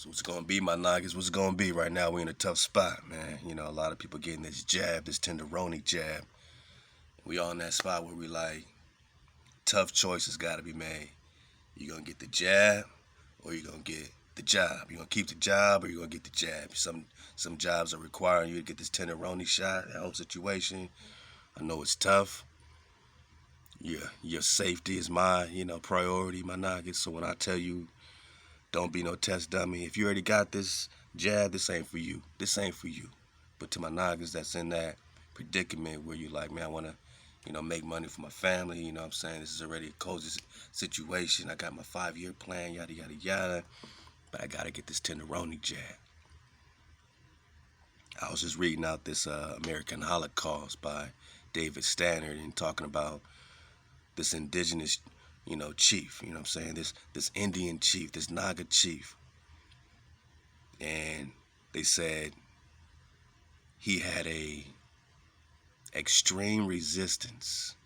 So what's gonna be, my nuggets? What's gonna be? Right now we in a tough spot, man. You know, a lot of people getting this jab, this tenderoni jab. We all in that spot where we like tough choices got to be made. You gonna get the jab, or you gonna get the job. You gonna keep the job, or you gonna get the jab. Some jobs are requiring you to get this tenderoni shot. That whole situation. I know it's tough. Your safety is my priority, my nuggets. So when I tell you, don't be no test dummy. If you already got this jab, this ain't for you. This ain't for you. But to my noggins that's in that predicament where you like, man, I want to, make money for my family. You know what I'm saying? This is already a cozy situation. I got my 5-year plan, yada, yada, yada. But I got to get this tenderoni jab. I was just reading out this American Holocaust by David Stannard and talking about this indigenous, chief. You know what I'm saying? This Indian chief, this Naga chief. And they said he had a extreme resistance,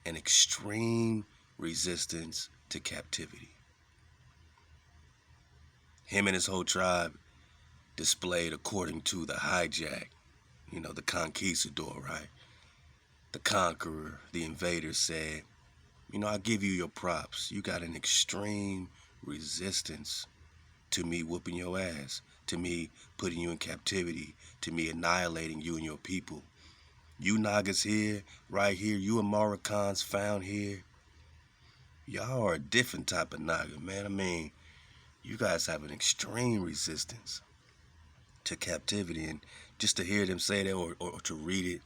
an extreme resistance to captivity. Him and his whole tribe displayed according to the hijack, the conquistador, right? The conqueror, the invader said, I give you your props. You got an extreme resistance to me whooping your ass, to me putting you in captivity, to me annihilating you and your people. You Nagas here, right here, you Americans found here, y'all are a different type of Naga, man. I mean, you guys have an extreme resistance to captivity. And just to hear them say that or to read it,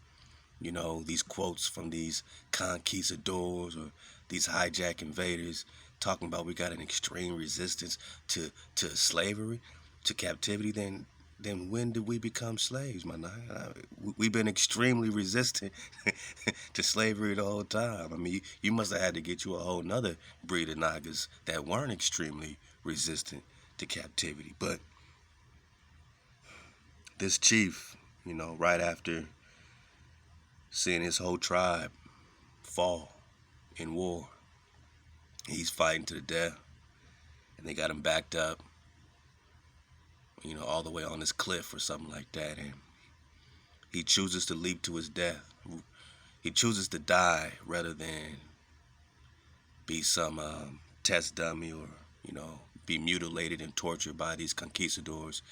these quotes from these conquistadors or these hijack invaders talking about we got an extreme resistance to slavery, to captivity, then when did we become slaves, my nigga? We've been extremely resistant to slavery the whole time. I mean, you must have had to get you a whole nother breed of Nagas that weren't extremely resistant to captivity. But this chief, right after seeing his whole tribe fall in war, he's fighting to the death, and they got him backed up, all the way on this cliff or something like that, and he chooses to leap to his death. He chooses to die rather than be some test dummy or, be mutilated and tortured by these conquistadors.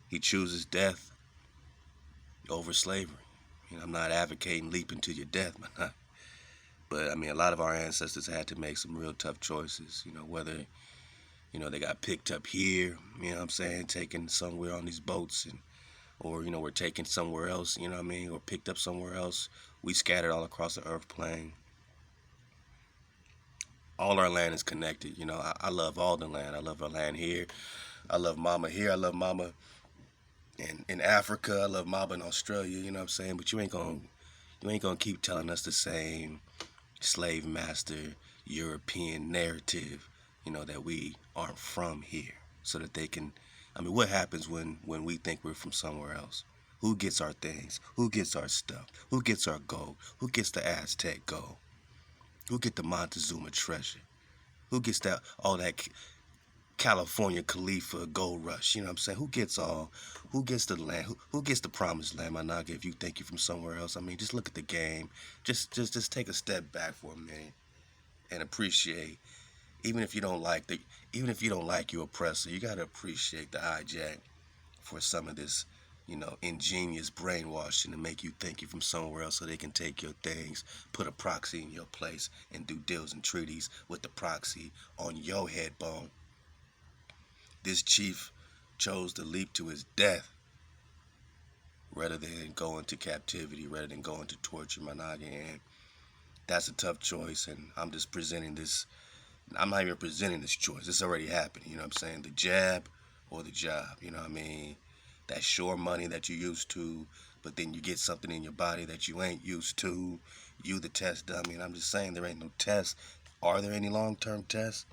He chooses death over slavery. I'm not advocating leaping to your death, man. But, I mean, a lot of our ancestors had to make some real tough choices, whether, they got picked up here, taken somewhere on these boats, and or, we're taken somewhere else, or picked up somewhere else. We scattered all across the earth plane. All our land is connected. I love all the land. I love our land here. I love mama here. I love mama in Africa. I love mama in Australia, But you ain't gonna keep telling us the same slave master European narrative, that we aren't from here, so that they can. I mean, what happens when we think we're from somewhere else? Who gets our things? Who gets our stuff? Who gets our gold? Who gets the Aztec gold? Who get the Montezuma treasure? Who gets all that California Khalifa gold rush? Who gets all? Who gets the land? Who gets the promised land, my naga? If you think you're from somewhere else, I mean, just look at the game. Just take a step back for a minute and appreciate. Even if you don't like your oppressor, you gotta appreciate the hijack for some of this, ingenious brainwashing to make you think you're from somewhere else so they can take your things, put a proxy in your place, and do deals and treaties with the proxy on your head bone. This chief chose to leap to his death rather than go into captivity, rather than go into torture, my naga, and that's a tough choice, and I'm just presenting this. I'm not even presenting this choice. It's already happened, the jab or the job, that sure money that you used to, but then you get something in your body that you ain't used to. You the test dummy, and I'm just saying there ain't no test. Are there any long-term tests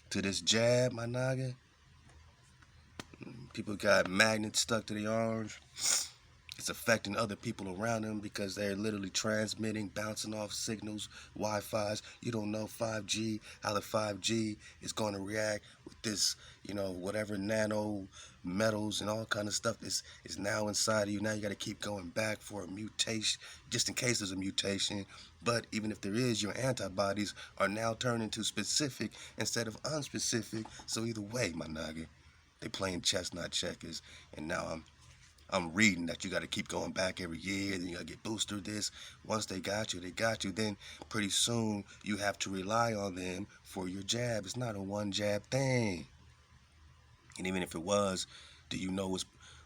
to this jab, my naga? People got magnets stuck to their arms. It's affecting other people around them because they're literally transmitting, bouncing off signals, Wi-Fi's. You don't know 5G, how the 5G is going to react with this, whatever nano metals and all kind of stuff is now inside of you. Now you got to keep going back for a mutation, just in case there's a mutation. But even if there is, your antibodies are now turned into specific instead of unspecific. So either way, my nugget, they playing chess, not checkers. And now I'm reading that you got to keep going back every year. Then you got to get booster this. Once they got you, they got you. Then pretty soon you have to rely on them for your jab. It's not a one jab thing. And even if it was, do you know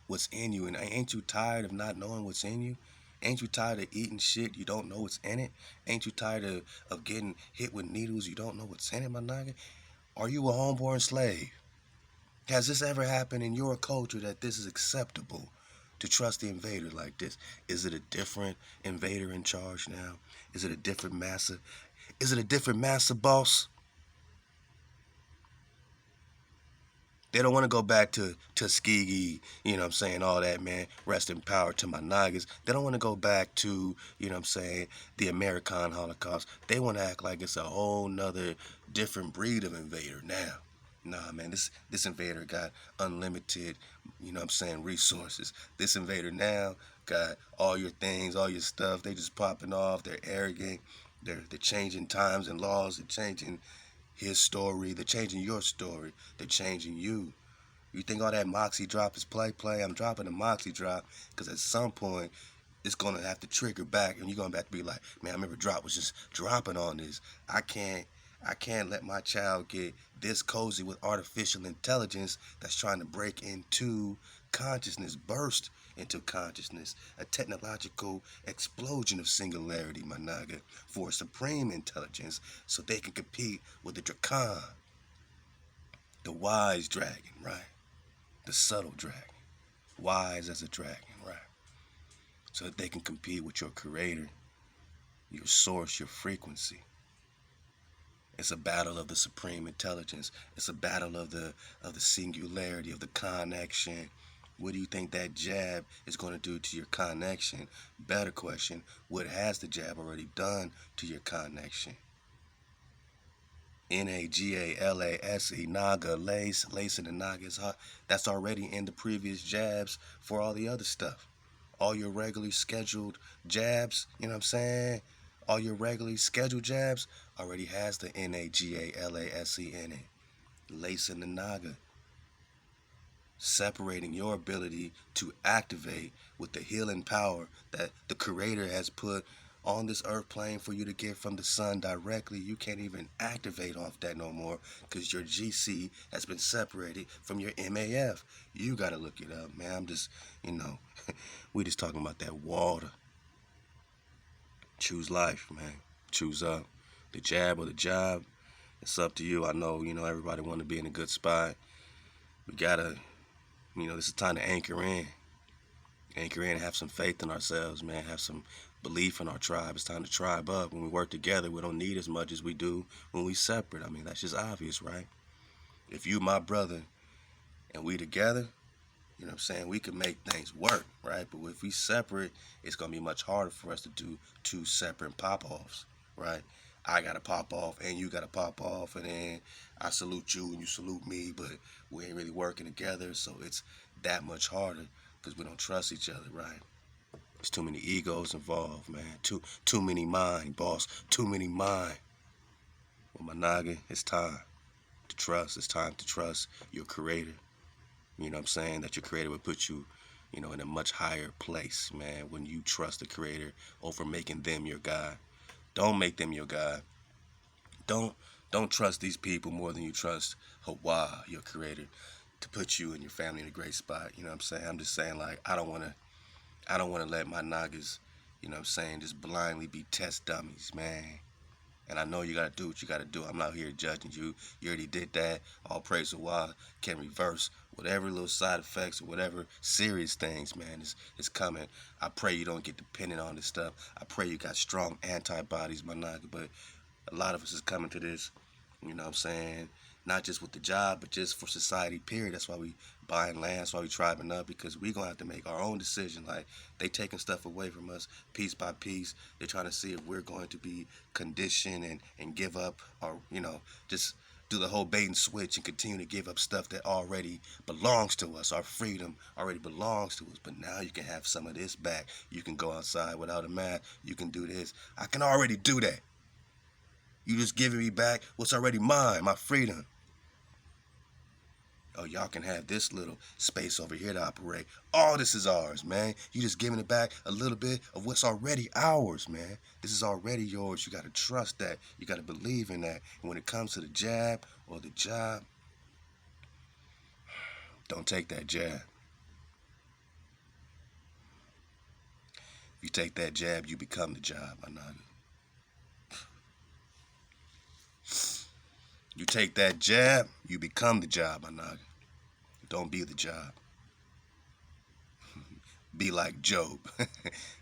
what's in you? And ain't you tired of not knowing what's in you? Ain't you tired of eating shit you don't know what's in it? Ain't you tired of getting hit with needles you don't know what's in it, my nigga? Are you a homeborn slave? Has this ever happened in your culture that this is acceptable to trust the invader like this? Is it a different invader in charge now? Is it a different massa? Is it a different massa, boss? They don't want to go back to Tuskegee, all that, man. Rest in power to my Nagas. They don't want to go back to, the American Holocaust. They want to act like it's a whole nother different breed of invader now. Nah, man, this invader got unlimited, resources. This invader now got all your things, all your stuff. They just popping off. They're arrogant. They're changing times and laws. They're changing his story. They're changing your story. They're changing you. You think all that moxie drop is play? I'm dropping a moxie drop because at some point it's going to have to trigger back and you're going to have to be like, man, I remember Drop was just dropping on this. I can't let my child get this cozy with artificial intelligence that's trying to break into consciousness, burst into consciousness, a technological explosion of singularity, my naga, for supreme intelligence so they can compete with the Dracan, the wise dragon, right? The subtle dragon, wise as a dragon, right? So that they can compete with your creator, your source, your frequency. It's a battle of the supreme intelligence. It's a battle of the singularity, of the connection. What do you think that jab is going to do to your connection? Better question, what has the jab already done to your connection? Nagalase, naga, lace in the naga is hot. That's already in the previous jabs for all the other stuff. All your regularly scheduled jabs, all your regularly scheduled jabs already has the Nagalase in it. Lace in the naga. Separating your ability to activate with the healing power that the Creator has put on this earth plane for you to get from the sun directly. You can't even activate off that no more because your GC has been separated from your MAF. You got to look it up, man. I'm just, we just talking about that water. Choose life, man. Choose up. The jab or the job, it's up to you. I know, everybody want to be in a good spot. We got to, this is time to anchor in. Anchor in, have some faith in ourselves, man. Have some belief in our tribe. It's time to tribe up. When we work together, we don't need as much as we do when we separate. I mean, that's just obvious, right? If you my brother and we together, we can make things work, right? But if we separate, it's going to be much harder for us to do two separate pop-offs, right? I got to pop off and you got to pop off, and then I salute you and you salute me, but we ain't really working together, so it's that much harder because we don't trust each other, right? There's too many egos involved, man. Too many mind, boss. Too many mind. Well, my naga, it's time to trust. It's time to trust your creator. That your creator would put you, in a much higher place, man, when you trust the creator over making them your God. Don't make them your God. Don't trust these people more than you trust HaWah, your creator, to put you and your family in a great spot. I'm just saying, like, I don't want to let my nagas, just blindly be test dummies, man. And I know you got to do what you got to do. I'm not here judging you. You already did that. All praise to HaWah can reverse whatever little side effects or whatever serious things, man, is coming. I pray you don't get dependent on this stuff. I pray you got strong antibodies, my naga. But a lot of us is coming to this, not just with the job, but just for society, period. That's why we buying land, that's why we tribing up, because we gonna have to make our own decision. Like, they taking stuff away from us piece by piece. They're trying to see if we're going to be conditioned and give up, or, just do the whole bait and switch and continue to give up stuff that already belongs to us. Our freedom already belongs to us. But now you can have some of this back. You can go outside without a mask. You can do this. I can already do that. You just giving me back what's already mine, my freedom. Oh, y'all can have this little space over here to operate. All this is ours, man. You just giving it back a little bit of what's already ours, man. This is already yours. You got to trust that. You got to believe in that. And when it comes to the jab or the job, don't take that jab. If you take that jab, you become the job, my nigga. You take that jab, you become the job, my nigga. Don't be the job. Be like Job.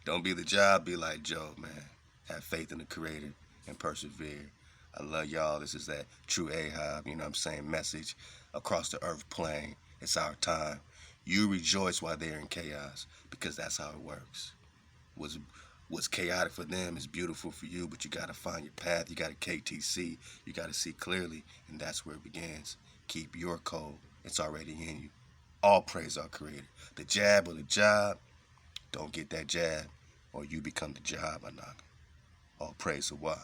Don't be the job, be like Job, man. Have faith in the Creator and persevere. I love y'all. This is that true Ahab, you know what I'm saying, message across the earth plane. It's our time. You rejoice while they're in chaos, because that's how it works. What's chaotic for them is beautiful for you, but you got to find your path. You got to KTC. You got to see clearly, and that's where it begins. Keep your code. It's already in you. All praise our Creator. The jab or the job, don't get that jab, or you become the job, my nigga. All praise HaWah.